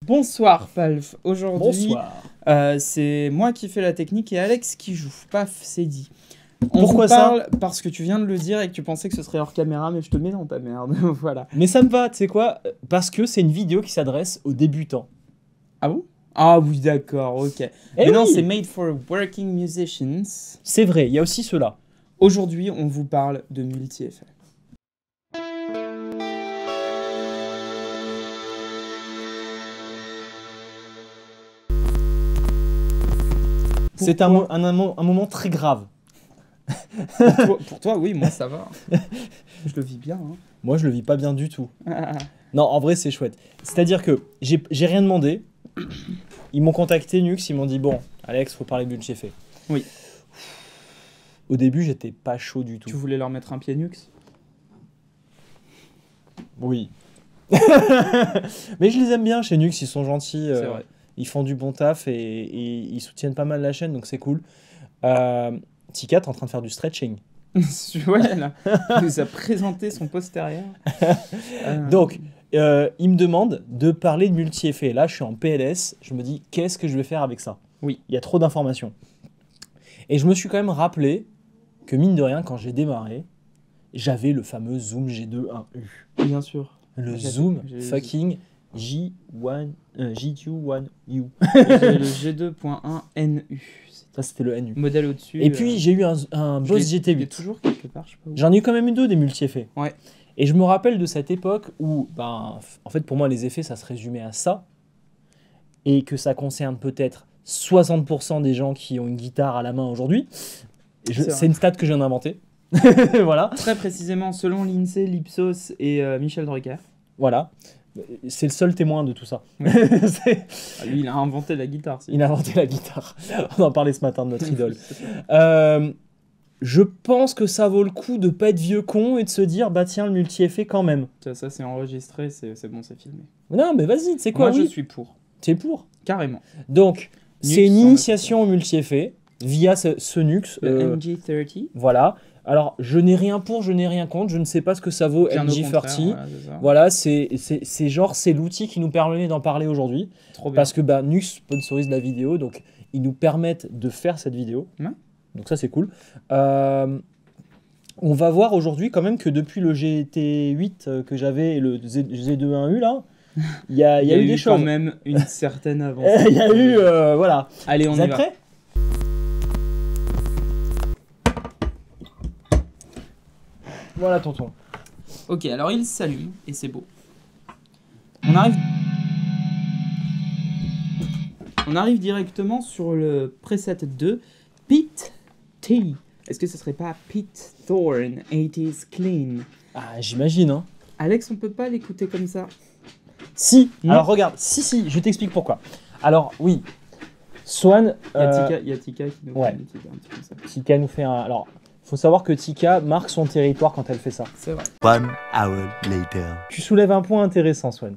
Bonsoir Palf, aujourd'hui Bonsoir. c'est moi qui fais la technique et Alex qui joue, paf c'est dit. Pourquoi ça? Parce que tu viens de le dire et que tu pensais que ce serait hors caméra mais je te mets dans ta merde, voilà. Mais ça me va, tu sais quoi? Parce que c'est une vidéo qui s'adresse aux débutants. Ah bon? Ah oui d'accord, ok. Mais oui. non c'est made for working musicians. C'est vrai, il y a aussi cela. Aujourd'hui on vous parle de multi-effets. C'est un moment très grave. Pour toi, oui, moi ça va. Je le vis bien. Hein. Moi, je le vis pas bien du tout. Non, en vrai, c'est chouette. C'est-à-dire que j'ai rien demandé. Ils m'ont contacté, Nux, ils m'ont dit bon, Alex, faut parler de multi-effets. Oui. Au début, j'étais pas chaud du tout. Tu voulais leur mettre un pied Nux? Oui. Mais je les aime bien chez Nux, ils sont gentils. C'est vrai. Ils font du bon taf et ils soutiennent pas mal la chaîne, donc c'est cool. Tika est en train de faire du stretching. Ouais, là, il nous a présenté son postérieur. Donc, il me demande de parler de multi-effets. Là, je suis en PLS, je me dis, qu'est-ce que je vais faire avec ça? Oui. Il y a trop d'informations. Et je me suis quand même rappelé que, mine de rien, quand j'ai démarré, j'avais le fameux Zoom G2.1U. Bien sûr. Le Zoom fucking G2.1U. J'ai le G2.1NU. Ça, c'était le NU. Modèle au-dessus. Et puis, j'ai eu un Boss GT8. Il est toujours quelque part, je sais pas où. J'en ai eu quand même eu deux des multi-effets. Ouais. Et je me rappelle de cette époque où, en fait, pour moi, les effets, ça se résumait à ça. Et que ça concerne peut-être 60% des gens qui ont une guitare à la main aujourd'hui. C'est une stat que je viens d'inventer. Voilà. Très précisément, selon l'INSEE, l'Ipsos et Michel Drucker. Voilà. C'est le seul témoin de tout ça. Oui. Lui, il a inventé la guitare. Il a inventé la guitare. On en parlait ce matin de notre idole. Je pense que ça vaut le coup de pas être vieux con et de se dire, bah tiens, le multi-effet quand même. Ça c'est enregistré, c'est bon, c'est filmé. Non, mais vas-y, tu sais quoi? Moi, je suis pour. Tu es pour? Carrément. Donc, c'est une initiation au multi-effet via ce Nux. Le MG30. Voilà. Alors, je n'ai rien pour, je n'ai rien contre, je ne sais pas ce que ça vaut, MG30. Voilà, c'est genre, c'est l'outil qui nous permet d'en parler aujourd'hui. Trop bien. Parce que Nux sponsorise la vidéo, donc ils nous permettent de faire cette vidéo. Ouais. Donc ça, c'est cool. On va voir aujourd'hui quand même que depuis le GT8 que j'avais et le Z2.1U, là, il y a eu des choses. quand même une certaine avancée. Il y a eu, voilà. Allez, on y va. Prêts ? Voilà, tonton. Ok, alors il s'allume et c'est beau. On arrive directement sur le preset 2, Pete T. Est-ce que ce serait pas Pete Thorne, 80s Clean? Ah, j'imagine, hein. Alex, on peut pas l'écouter comme ça. Si, non. Alors regarde, si, je t'explique pourquoi. Alors, oui, Swan... Il y a Tika qui nous fait un petit peu comme ça. Tika nous fait un... Alors, faut savoir que Tika marque son territoire quand elle fait ça. C'est vrai. 1 hour later. Tu soulèves un point intéressant, Swan.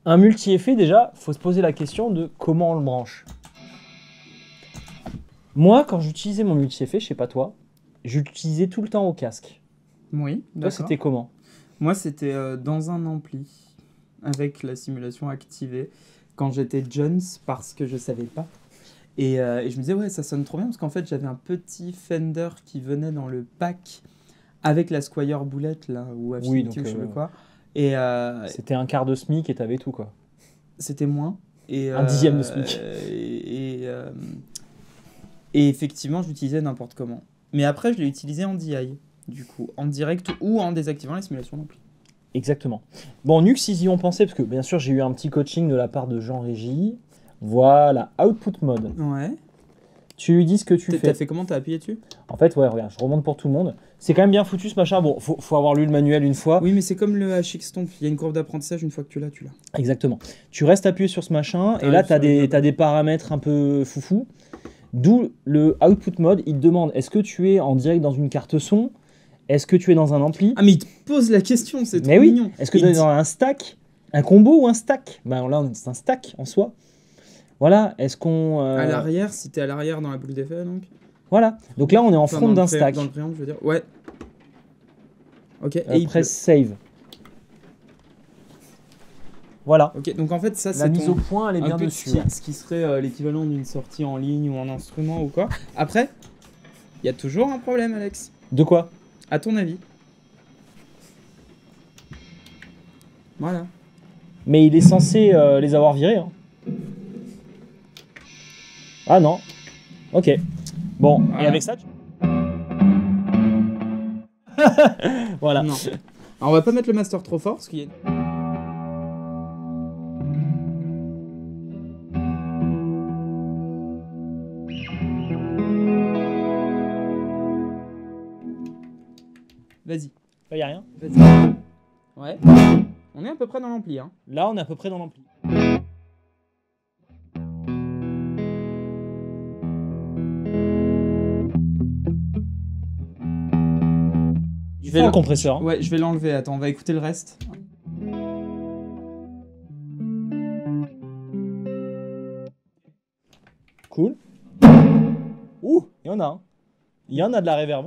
Un multi-effet, déjà, faut se poser la question de comment on le branche. Moi, quand j'utilisais mon multi-effet, je sais pas toi, j'utilisais tout le temps au casque. Oui, toi, c'était comment? Moi, c'était dans un ampli, avec la simulation activée, quand j'étais Jones, parce que je savais pas. Et je me disais, ouais, ça sonne trop bien, parce qu'en fait, j'avais un petit Fender qui venait dans le pack avec la Squier boulette, là, ou Affinity, ou je sais pas quoi. Et c'était un quart de SMIC et t'avais tout, quoi. C'était moins. Et, un dixième de SMIC. Et effectivement, je l'utilisais n'importe comment. Mais après, je l'ai utilisé en DI, du coup, en direct ou en désactivant les simulations d'ampli. Exactement. Bon, Nux, ils y ont pensé, parce que bien sûr, j'ai eu un petit coaching de la part de Jean Régie. Voilà, Output Mode. Ouais. Tu lui dis ce que tu fais. T'as fait comment? T'as appuyé dessus? En fait, ouais, regarde, je remonte pour tout le monde. C'est quand même bien foutu ce machin. Bon, faut avoir lu le manuel une fois. Oui, mais c'est comme le HX Stomp. Il y a une courbe d'apprentissage, une fois que tu l'as, tu l'as. Exactement. Tu restes appuyé sur ce machin, et là, t'as des paramètres un peu foufou. D'où le Output Mode, il te demande, est-ce que tu es en direct dans une carte son? Est-ce que tu es dans un ampli? Ah, mais il te pose la question, c'est trop oui. mignon. Est-ce que tu es dans un stack? Un combo ou un stack? Ben là, c'est un stack en soi. Voilà, est-ce qu'on... À l'arrière, si t'es à l'arrière dans la boucle d'effet, donc. Voilà, donc là, on est en front d'un stack. Dans le préamble, je veux dire. Ouais. Ok, et press save. Voilà. Ok, donc en fait, ça, La c'est mise ton... au point, elle est un bien peu dessus. ce qui serait l'équivalent d'une sortie en ligne ou en instrument ou quoi. Après, il y a toujours un problème, Alex. De quoi? À ton avis? Voilà. Mais il est censé les avoir virés. Hein. Ah non. Ok. Bon, Voilà. et avec ça, voilà. Non. Alors, on va pas mettre le master trop fort, parce qu'il y a... Vas-y. Là, y a rien. Vas-y. Ouais. On est à peu près dans l'ampli, hein. Là, on est à peu près dans l'ampli. Je Fais le compresseur. Hein. Ouais, je vais l'enlever. Attends, on va écouter le reste. Cool. Ouh, il y en a. Hein. Il y en a de la reverb.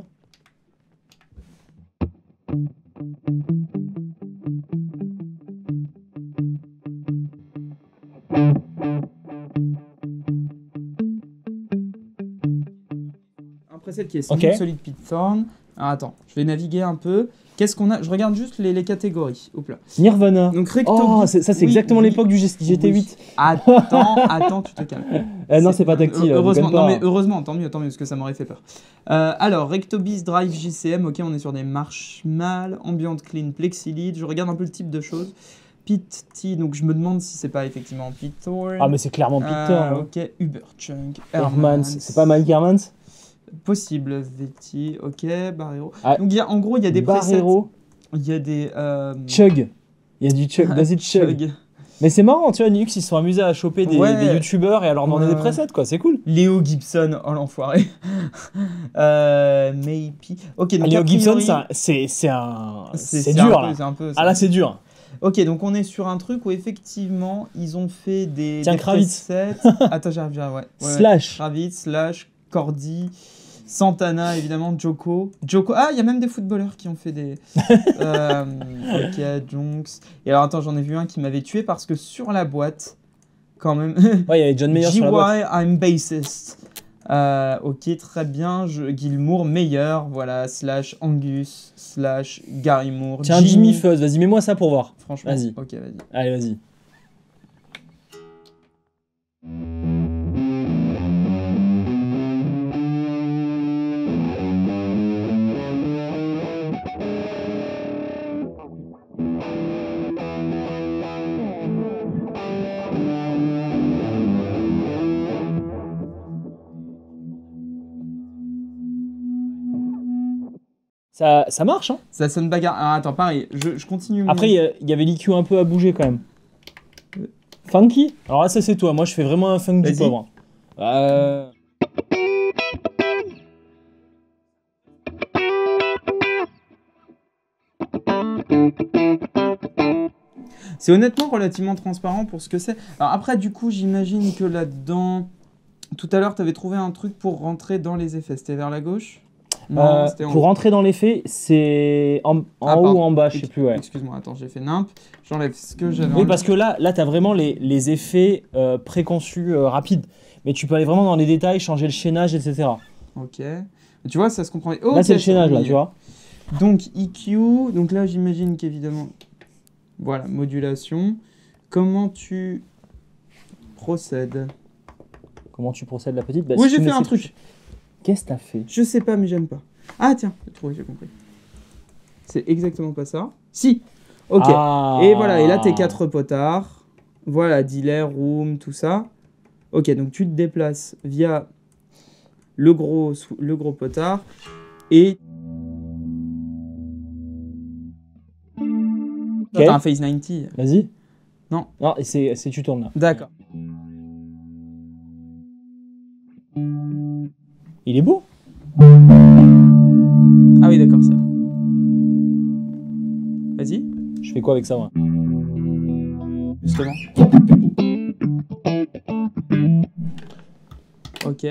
Un preset qui est sans Ok. doute celui de Pete Thorne. Alors, attends, je vais naviguer un peu. Qu'est-ce qu'on a? Je regarde juste les catégories. Hop là. Nirvana. Donc Recto. Oh, ça c'est Oui, exactement oui. l'époque du GT8. Attends, tu te calmes. Non, c'est pas tactile. Heureusement, déconne pas. non mais heureusement, tant mieux, parce que ça m'aurait fait peur. Alors, Rectobis Drive JCM, ok, on est sur des Marshmallow, Ambient Clean, Plexilid. Je regarde un peu le type de choses. Pete T, donc je me demande si c'est pas effectivement Pete Thorne. Ah, mais c'est clairement Pete Thorne. Ok, Uberchunk, Hermans. C'est pas Mike Hermans? Possible, Veti, ok, Barrero. Ah, Donc en gros, il y a des presets. Barrero. Il y a des... Chug. Il y a du Chug. Vas-y, Chug. Mais c'est marrant, tu vois, Nux, ils se sont amusés à choper des youtubeurs et à leur demander des presets, quoi. C'est cool. Léo Gibson, oh l'enfoiré. Maybe. Ok, donc Léo a Gibson, priori, c'est dur, là. C'est un peu, Ah là, c'est dur. Ok, donc on est sur un truc où effectivement, ils ont fait des... Tiens, des Kravitz. presets. Attends, j'arrive, ouais. Slash. Kravitz, Slash, Cordy, Santana, évidemment, Joko. Ah, il y a même des footballeurs qui ont fait des... ok, Jonks. Et alors, attends, j'en ai vu un qui m'avait tué parce que sur la boîte, quand même... Ouais, il y avait John Mayer sur la boîte. GY, I'm bassist. Ok, très bien. Gilmour, meilleur. Voilà, slash Angus, slash Gary Moore. Tiens, Jimmy Fuzz, vas-y, mets-moi ça pour voir. Franchement, vas-y. Ok, vas-y. Allez, vas-y. Ça marche, hein. Ça sonne bagarre. Ah, attends, pareil, je continue. Après, il y avait l'EQ un peu à bouger quand même. Funky? Alors là, ça c'est toi. Moi, je fais vraiment un funk du pauvre. C'est honnêtement relativement transparent pour ce que c'est. Alors après, du coup, j'imagine que là-dedans... Tout à l'heure, tu avais trouvé un truc pour rentrer dans les effets. C'était vers la gauche? Non, c'était en pour haut. rentrer dans l'effet, c'est en haut pardon. ou en bas, je sais plus. Ouais. Excuse-moi, attends, j'ai fait nimp. J'enlève ce que j'avais. Oui, parce que là tu as vraiment les effets préconçus rapides. Mais tu peux aller vraiment dans les détails, changer le chaînage, etc. Ok. Tu vois, ça se comprend. Oh, là, okay, c'est le chaînage, là, tu vois. Donc, EQ. Donc là, j'imagine qu'évidemment... Voilà, modulation. Comment tu procèdes? Comment tu procèdes, la petite? Bah, oui, si j'ai tu fait mets un ces- truc. Qu'est-ce que t'as fait? Je sais pas, mais j'aime pas. Ah, tiens, j'ai trouvé, j'ai compris. C'est exactement pas ça. Si. Ok. Ah. Et voilà, et là, tes 4 potards. Voilà, dealer, room, tout ça. Ok, donc tu te déplaces via le gros potard. Et... Ok. T'as un Phase 90. Vas-y. Non. Non, et c'est tu tournes là. D'accord. Il est beau. Ah oui, d'accord, ça. Vas-y. Je fais quoi avec ça, moi? Justement. Ok.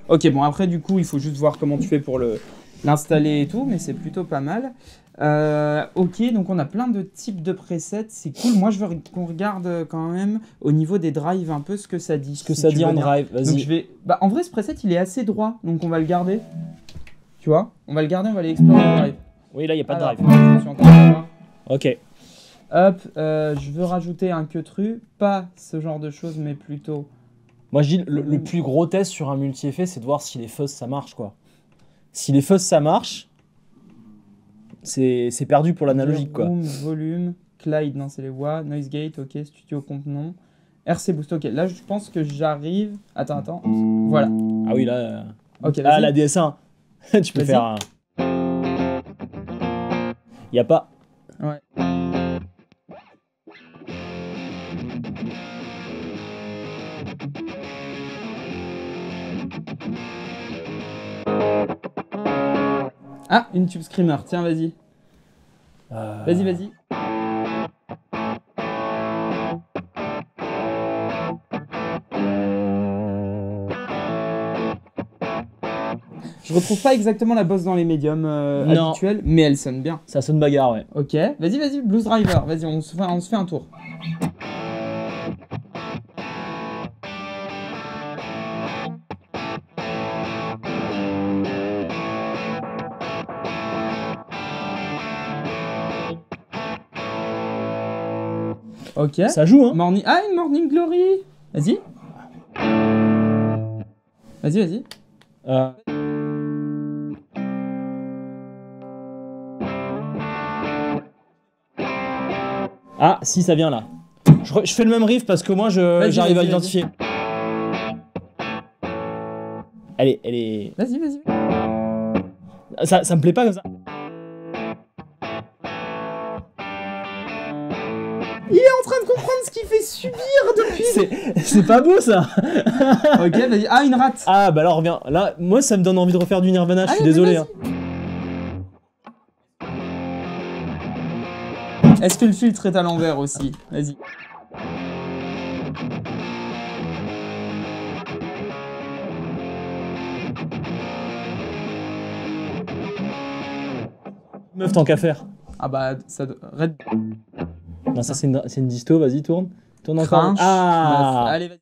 Ok, bon, après, du coup, il faut juste voir comment tu fais pour l'installer et tout, mais c'est plutôt pas mal. Ok, donc on a plein de types de presets, c'est cool. Moi, je veux qu'on regarde quand même au niveau des drives un peu ce que ça dit. Ce que ça dit en drive, Donc vas-y. je vais... Bah, en vrai, ce preset, il est assez droit, donc on va le garder. Tu vois? On va le garder, on va aller explorer le drive. Oui, là, il n'y a pas de Alors, drive. je suis encore à voir. Ok. Hop, je veux rajouter un queutru, pas ce genre de choses, mais plutôt... Moi, je dis, le plus gros test sur un multi-effet, c'est de voir si les fuzz, ça marche, quoi. Si les fuzz, ça marche, c'est perdu pour l'analogique, quoi. Room, volume, Clyde, non, c'est les voix, noise gate, ok, studio comp, non. RC boost, ok, là, je pense que j'arrive... Attends, voilà. Ah oui, là... Ok, Ah, vas-y. la DS1. Tu peux Vas-y. faire un... Il n'y a pas... Ouais. Ah, une tube screamer, tiens, vas-y. Vas-y. Je retrouve pas exactement la bosse dans les médiums Non. habituels, mais elle sonne bien. Ça sonne bagarre, ouais. Ok, vas-y, Blues Driver, vas-y, on se fait un tour. Ok. Ça joue, hein. Morning... Ah, une Morning Glory. Vas-y. Vas-y. Euh, Ah, si, ça vient là. Je fais le même riff parce que moi, Vas-y, j'arrive à vas-y, identifier. Elle est... Vas-y. Ça me plaît pas comme ça. Il est en train de comprendre ce qu'il fait subir depuis. C'est pas beau, ça. Ok, vas-y. Ah, une rate. Ah, bah alors, reviens. Là, moi, ça me donne envie de refaire du Nirvana, je suis Allez, désolé. vas-y. Hein. Est-ce que le filtre est à l'envers aussi? Vas-y. Meuf, tant qu'à faire. Ah bah, ça... Red... Non, ça, c'est une disto, vas-y, tourne. Tourne encore. Cringe. Ah. Meuf. Allez, vas-y.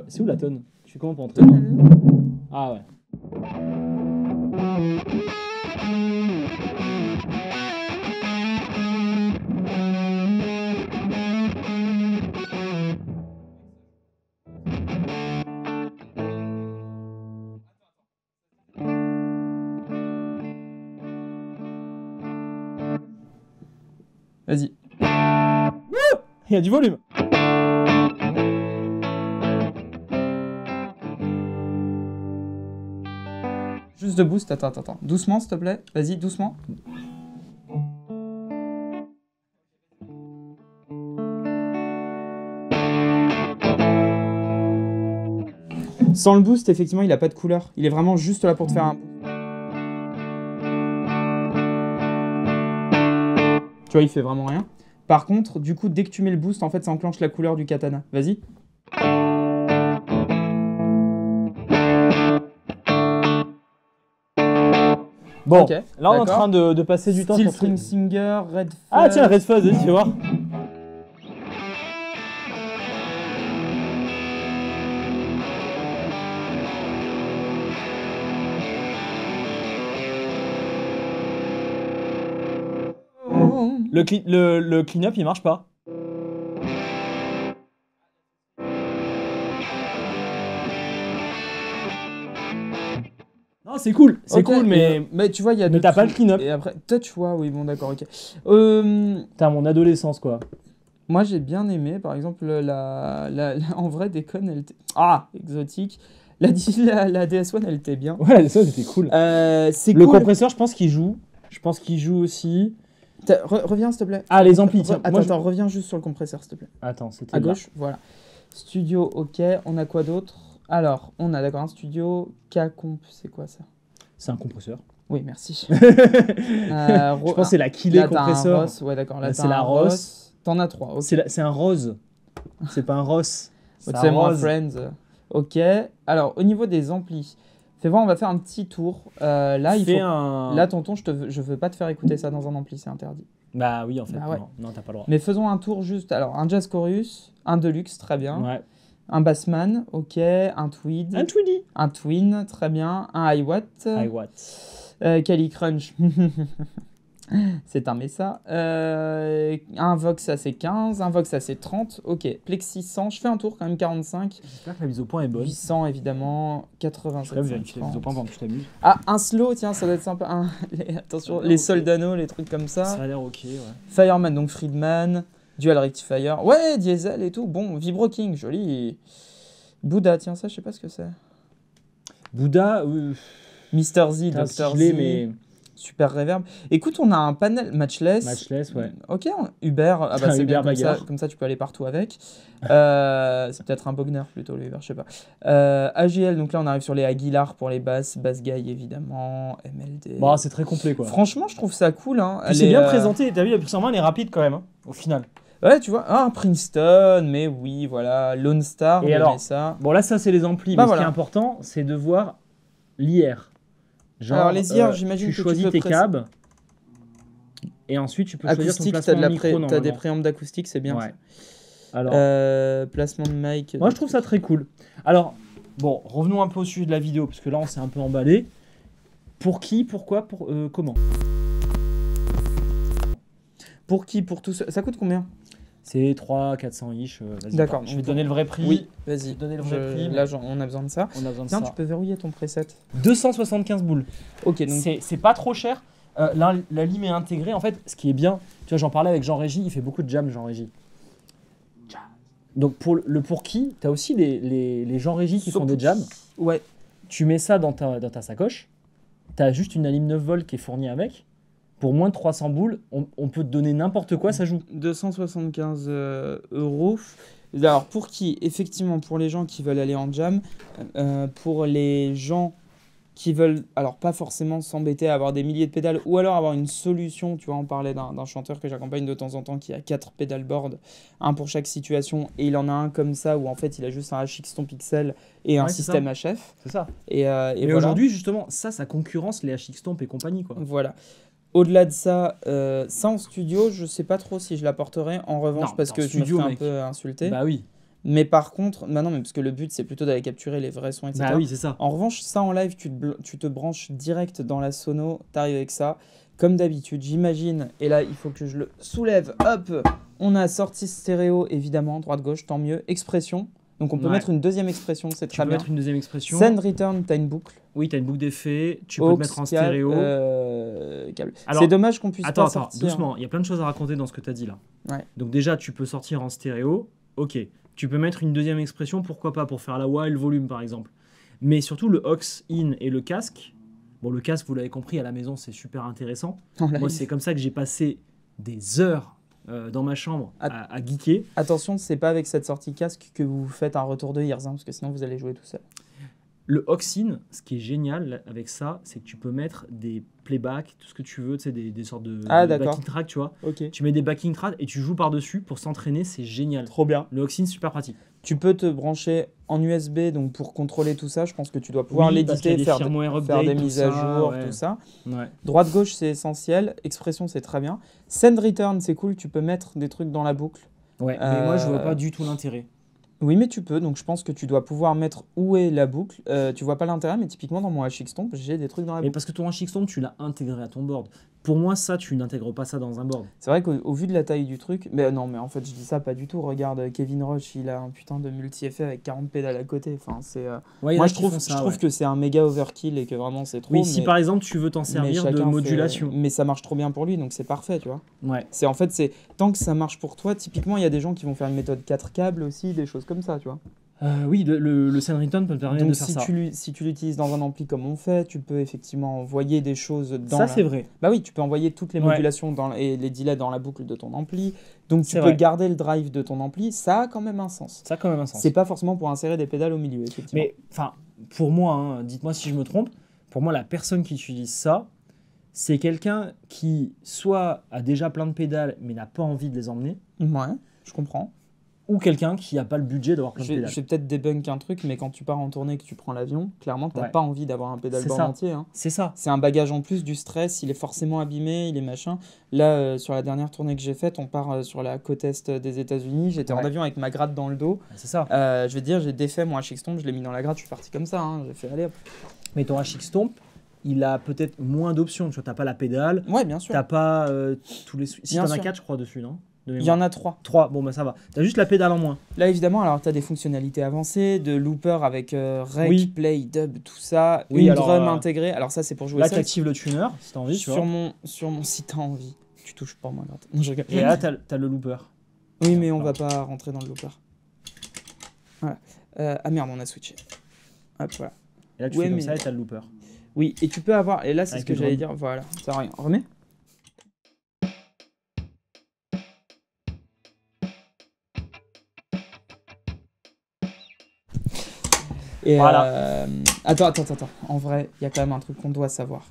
C'est où la tonne? Je suis comment pour entrer? Ah ouais. Vas-y. Il y a du volume. Juste de boost, attends. Doucement, s'il te plaît. Vas-y, doucement. Sans le boost, effectivement, il a pas de couleur. Il est vraiment juste là pour te faire un... Tu vois, il fait vraiment rien. Par contre, du coup, dès que tu mets le boost, en fait, ça enclenche la couleur du katana. Vas-y. Bon, Ok, là on est en d'accord. train de passer du temps Steel sur... String Singer, Red Fuzz. Ah tiens, Red Fuzz, vas-y, fais voir. Oh. Le clean-up, il marche pas. Non, c'est cool, c'est Ok, cool, mais tu vois, il y a mais deux t'as pas le trucs. clean-up. Et après, toi, tu vois, oui, bon, d'accord, ok. T'as mon adolescence, quoi. Moi, j'ai bien aimé, par exemple, en vrai, Déconne, elle était... Ah, exotique. La DS1, elle était bien. Ouais, ça, c'était cool. C'est Le cool. compresseur, je pense qu'il joue. Je pense qu'il joue aussi. Reviens, s'il te plaît. Ah, les amplis, tiens. Moi, Attends, reviens juste sur le compresseur, s'il te plaît. Attends, c'était À là. gauche, voilà. Studio, ok. On a quoi d'autre? Alors, on a d'accord un studio K-Comp, c'est quoi ça? C'est un compresseur. Oui, merci. Je pense que c'est la Kilé là, t'as un compresseur. Ross. Ouais, d'accord. Là, Là, t'as c'est la un Ross. T'en as 3. Ok. C'est un rose. C'est pas un Ross. C'est Tu un sais, moi, rose. Friends. Ok. Alors, au niveau des amplis, fais voir, on va faire un petit tour. Là, il faut. Là, tonton, je veux pas te faire écouter ça dans un ampli, c'est interdit. Bah oui, en fait, Bah ouais. non, t'as pas le droit. Mais faisons un tour juste. Alors, un Jazz Chorus, un Deluxe, très bien. Ouais. Un Bassman, ok. Un Tweed. Un Tweedy. Un Twin, très bien. Un Hiwatt. Hiwatt. Cali Crunch. C'est un Mesa. Un Vox AC15, un Vox AC30. Ok, Plexi 100. Je fais un tour quand même 45. J'espère que la mise au point est bonne. 800 évidemment. Je 87. vais vérifier la mise au point pendant que tu t'amuses. Ah, un slow, tiens, ça doit être sympa. Attention, les Soldano, les trucs comme Ça ça. a l'air ok, ouais. Fireman, donc Friedman. Dual Rectifier. Ouais, Diesel et tout. Bon, Vibro King, joli. Bouddha, tiens, ça, je sais pas ce que c'est. Bouddha, Mr. Z, t'as un Dr. Z. sifflet, mais Super reverb. Écoute, on a un panel matchless. matchless, ouais. Ok, Uber. Ah bah Un c'est Uber bien bagarre. comme ça, tu peux aller partout avec. C'est peut-être un Bogner plutôt, le Uber, je sais pas. AGL, donc là, on arrive sur les Aguilar pour les basses. Bass Guy, évidemment. MLD. Bon, c'est très complet, quoi. Franchement, je trouve ça cool. Hein. Puis c'est bien présenté, t'as vu, la puissance en main, elle est rapide quand même, hein, au final. Ouais, tu vois. Ah, Princeton, mais oui, voilà. Lone Star, Et on met alors, ça. Bon, là, ça, c'est les amplis, Bah, mais ce qui voilà. est important, c'est de voir l'IR. Genre, Alors, les IR, j'imagine tu que tu choisis peux tes presser- câbles, et ensuite, tu peux choisir ton Acoustique, placement de micro, t'as des normalement. préambles d'acoustique, c'est bien. Ouais. Alors, Placement de mic. moi, je trouve ça très cool. Alors, bon, revenons un peu au sujet de la vidéo, parce que là, on s'est un peu emballé. Pour qui, pourquoi, comment? Pour qui? Pour tout ça. Ça coûte combien? C'est 300-400 ish. Vas-y, D'accord, je vais donc te donner le vrai prix. Oui, vas-y. Donner le vrai prix, Là, on a besoin de ça. On a besoin de Tiens, ça. tu peux verrouiller ton preset. 275 boules. Ok, donc C'est pas trop cher. Là, la lime est intégrée. En fait, ce qui est bien, tu vois, j'en parlais avec Jean-Régis, il fait beaucoup de jam, Jean-Régis. Donc, pour qui, tu as aussi les Jean-Régis qui font des jams. ouais. Tu mets ça dans ta sacoche. Tu as juste une lime 9 volts qui est fournie avec. Pour moins de 300 boules, on peut te donner n'importe quoi, ça joue. 275 euros. Alors, pour qui? Effectivement, pour les gens qui veulent aller en jam, pour les gens qui veulent, alors pas forcément s'embêter à avoir des milliers de pédales, ou alors avoir une solution, tu vois, on parlait d'un chanteur que j'accompagne de temps en temps qui a 4 pédalboards, un pour chaque situation, et il en a un comme ça, où en fait il a juste un HX Stomp XL et un Ouais, c'est système HF. C'est ça. Et Mais voilà. aujourd'hui, justement, ça concurrence les HX Stomp et compagnie, quoi. Voilà. Au-delà de ça, ça en studio, je sais pas trop si je l'apporterai. En revanche, Non, parce en que studio, je me fais un mec. peu insulter. Bah oui. Mais par contre, bah non, mais parce que le but c'est plutôt d'aller capturer les vrais sons, etc. Bah oui, c'est ça. En revanche, ça en live, tu te branches direct dans la sono, t'arrives avec ça. Comme d'habitude, j'imagine. Et là, il faut que je le soulève. Hop, on a sortie stéréo, évidemment, droite-gauche, tant mieux. Expression. Donc on peut Ouais. mettre une deuxième expression, c'est Tu très peux bien. mettre une deuxième expression. Send return, t'as une boucle. Oui, tu as une boucle d'effet. Tu peux Aux, te mettre en câble, stéréo. câble. Alors, C'est dommage qu'on puisse Attends, pas sortir. doucement. Il y a plein de choses à raconter dans ce que tu as dit là. Ouais. Donc déjà, tu peux sortir en stéréo. Ok. Tu peux mettre une deuxième expression, pourquoi pas, pour faire la wah et le volume par exemple. Mais surtout le aux in et le casque. Bon, le casque, vous l'avez compris, à la maison, c'est super intéressant. En live. Moi, c'est comme ça que j'ai passé des heures dans ma chambre à geeker. Attention, c'est pas avec cette sortie casque que vous faites un retour de Ears, hein, parce que sinon vous allez jouer tout seul. Le aux in, ce qui est génial avec ça, c'est que tu peux mettre des playbacks, tout ce que tu veux, tu sais, des sortes de d'accord. backing tracks, tu vois. Ok. Tu mets des backing tracks et tu joues par-dessus pour s'entraîner, c'est génial. Trop bien. Le aux in, super pratique. Tu peux te brancher en USB, donc pour contrôler tout ça, je pense que tu dois pouvoir Oui, parce qu'il y a l'éditer, des firmware faire des updates, tout mises à ça, jour, ouais. tout ça. Ouais. Droite-gauche, c'est essentiel. Expression, c'est très bien. Send return, c'est cool, tu peux mettre des trucs dans la boucle. Ouais, mais moi je vois pas du tout l'intérêt. Oui, mais tu peux, donc je pense que tu dois pouvoir mettre où est la boucle. Tu vois pas l'intérêt, mais typiquement dans mon HX Stomp, j'ai des trucs dans la Mais boucle. parce que ton HX Stomp, tu l'as intégré à ton board. Pour moi, ça, tu n'intègres pas ça dans un board. C'est vrai qu'au vu de la taille du truc, mais non, mais en fait, je dis ça pas du tout. Regarde, Kevin Roche, il a un putain de multi-effet avec 40 pédales à côté. Enfin, c'est. Ouais, il y en Moi, a je qui trouve, font ça, je trouve ouais. que c'est un méga overkill et que vraiment c'est trop. Oui, si mais- par exemple tu veux t'en mais servir de chacun fait- modulation. Mais ça marche trop bien pour lui, donc c'est parfait, tu vois. Ouais. C'est en fait, c'est tant que ça marche pour toi. Typiquement, il y a des gens qui vont faire une méthode 4 câbles aussi, des choses comme ça, tu vois. Oui, le send return peut te permettre Donc de faire ça. si tu l'utilises dans un ampli comme on fait, tu peux effectivement envoyer des choses dans Ça, c'est vrai. Bah oui, tu peux envoyer toutes les Ouais. modulations et les delays dans la boucle de ton ampli. Donc tu C'est peux vrai. garder le drive de ton ampli, ça a quand même un sens. Ça a quand même un sens. C'est pas forcément pour insérer des pédales au milieu, effectivement. Mais enfin, pour moi, hein, dites-moi si je me trompe, pour moi, la personne qui utilise ça, c'est quelqu'un qui soit a déjà plein de pédales mais n'a pas envie de les emmener, Ouais, je comprends. ou quelqu'un qui n'a pas le budget d'avoir plein de Je pédales. vais peut-être débunk un truc, mais quand tu pars en tournée et que tu prends l'avion, clairement, tu n'as Ouais. pas envie d'avoir un pédalboard C'est ça. entier. Hein. C'est ça. C'est un bagage en plus, du stress, il est forcément abîmé, il est machin. Là, sur la dernière tournée que j'ai faite, on part sur la côte est des États-Unis. J'étais en Ouais. avion avec ma gratte dans le dos. C'est ça. Je vais te dire, j'ai défait mon HX Stomp, je l'ai mis dans la gratte, je suis parti comme ça. Hein. J'ai fait aller. Hop. Mais ton HX Stomp, il a peut-être moins d'options. Tu n'as pas la pédale, Ouais, bien sûr. tu n'as pas tous les... Si Bien tu en as sûr. 4, je crois, dessus, non? De Il y en a 3. 3, bon bah ça va. Tu as juste la pédale en moins. Là, évidemment, alors tu as des fonctionnalités avancées, de looper avec rec, Oui. play, dub, tout ça. Oui, une alors, drum intégrée. Alors, ça, c'est pour jouer Là, tu seul. actives le tuner, si tu as envie, tu vois. Sur mon si t'as envie. Tu touches pas moi gratte. Non, je rigole. Et là, tu as le looper. Oui, mais on Non. va pas rentrer dans le looper. Voilà. Ah merde, on a switché. Hop, voilà. Et là, tu Ouais, fais comme mais- ça et tu as le looper. Oui, et tu peux avoir. Et là, c'est Avec ce que le j'allais drum. dire. Voilà, ça sert à rien. Remets. Et Voilà. Attends. En vrai, il y a quand même un truc qu'on doit savoir.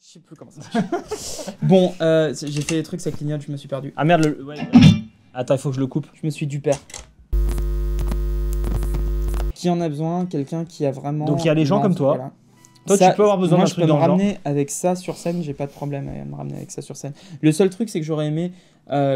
Je sais plus comment ça marche. Bon, j'ai fait des trucs, ça clignote, je me suis perdu. Ah merde, ouais. Attends, il faut que je le coupe. Je me suis du père. Qui en a besoin? Quelqu'un qui a vraiment. Donc, il y a les gens comme toi. Voilà. Toi, Ça, tu peux avoir besoin moi, d'un je truc peux dans me le genre. ramener avec ça sur scène, j'ai pas de problème à me ramener avec ça sur scène. Le seul truc, c'est que j'aurais aimé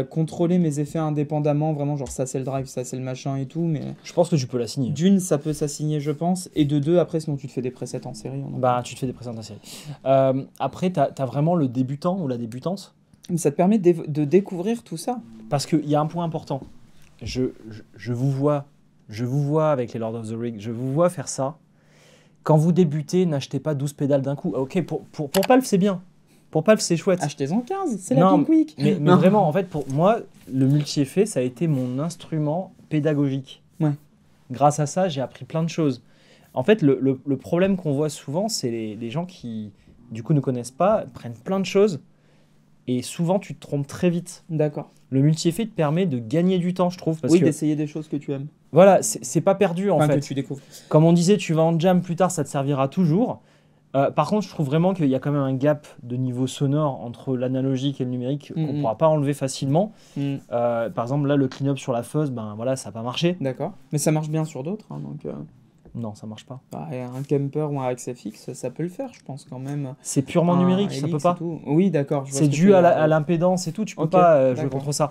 contrôler mes effets indépendamment, vraiment, genre ça c'est le drive, ça c'est le machin et tout, mais Je pense que tu peux la signer. d'une, ça peut s'assigner, je pense, et de deux, après, sinon tu te fais des presets en série. on en Bah, tu te fais des présentations. Après, tu as vraiment le débutant ou la débutante. Mais ça te permet de découvrir tout ça. Parce qu'il y a un point important. Je vous vois avec les Lord of the Rings, je vous vois faire ça. Quand vous débutez, n'achetez pas 12 pédales d'un coup. Ah, ok, pour Palf, c'est bien. Pour Palf, c'est chouette. Achetez-en 15, c'est la Non, Pink Week. Mais Non. vraiment, en fait, pour moi, le multi-effet, ça a été mon instrument pédagogique. Ouais. Grâce à ça, j'ai appris plein de choses. En fait, le problème qu'on voit souvent, c'est les gens qui, du coup, ne connaissent pas, prennent plein de choses, et souvent, tu te trompes très vite. D'accord. Le multi-effet te permet de gagner du temps, je trouve, parce Oui, que, d'essayer des choses que tu aimes. voilà, c'est pas perdu, en Enfin, fait. que tu découvres. Comme on disait, tu vas en jam plus tard, ça te servira toujours. Par contre, je trouve vraiment qu'il y a quand même un gap de niveau sonore entre l'analogique et le numérique qu'on ne pourra pas enlever facilement. Par exemple, là, le clean-up sur la fuzz, ben voilà, ça n'a pas marché. D'accord. Mais ça marche bien sur d'autres, hein, donc Non, ça marche pas. bah, un Kemper ou un XFX, ça peut le faire, je pense quand même. C'est purement Un numérique, ça Helix peut et pas. tout. Oui, d'accord. je vois C'est ce que tu dû veux à dire. l'impédance et tout, tu peux Ok, pas jouer d'accord. contre ça.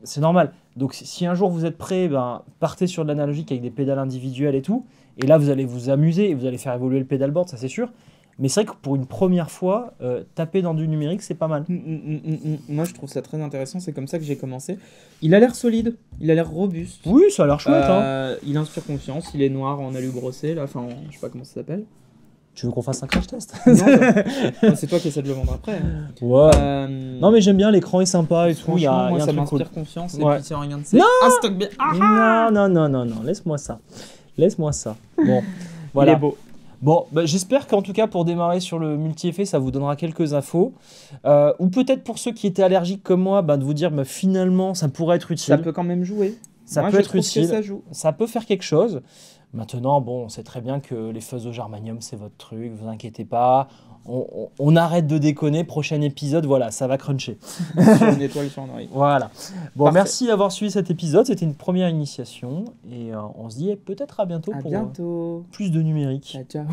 C'est normal. Donc si un jour vous êtes prêt, ben, partez sur de l'analogique avec des pédales individuelles et tout. Et là, vous allez vous amuser et vous allez faire évoluer le pédalboard, ça c'est sûr. Mais c'est vrai que pour une première fois, taper dans du numérique, c'est pas mal. Moi, je trouve ça très intéressant. C'est comme ça que j'ai commencé. Il a l'air solide, il a l'air robuste. Oui, ça a l'air chouette. Hein. Il inspire confiance. Il est noir en alu brossé, là. Enfin, je sais pas comment ça s'appelle. Tu veux qu'on fasse un crash test? Non, c'est toi qui essaies de le vendre après. Hein. Ouais. Non, mais j'aime bien, l'écran est sympa et tout. Il y franchement, a, moi, il y a un ça truc cool. m'inspire confiance. Ouais. Et puis, c'est rien de c'est un stock bien. Non, laisse-moi ça. Laisse-moi ça. Bon, voilà. Il est beau. Bon, bah, j'espère qu'en tout cas, pour démarrer sur le multi-effet, ça vous donnera quelques infos. Ou peut-être pour ceux qui étaient allergiques comme moi, bah, de vous dire bah, finalement, ça pourrait être utile. Ça peut quand même jouer. Ça Moi, peut je être trouve que utile. ça joue. Ça peut faire quelque chose. Maintenant, bon, on sait très bien que les fuzz au germanium, c'est votre truc, vous inquiétez pas. On arrête de déconner. Prochain épisode, voilà, ça va cruncher. Sur une étoile sur un oreille. Voilà. Bon, Parfait. merci d'avoir suivi cet épisode. C'était une première initiation. Et on se dit peut-être à bientôt À pour bientôt. plus de numérique. Ciao, ciao.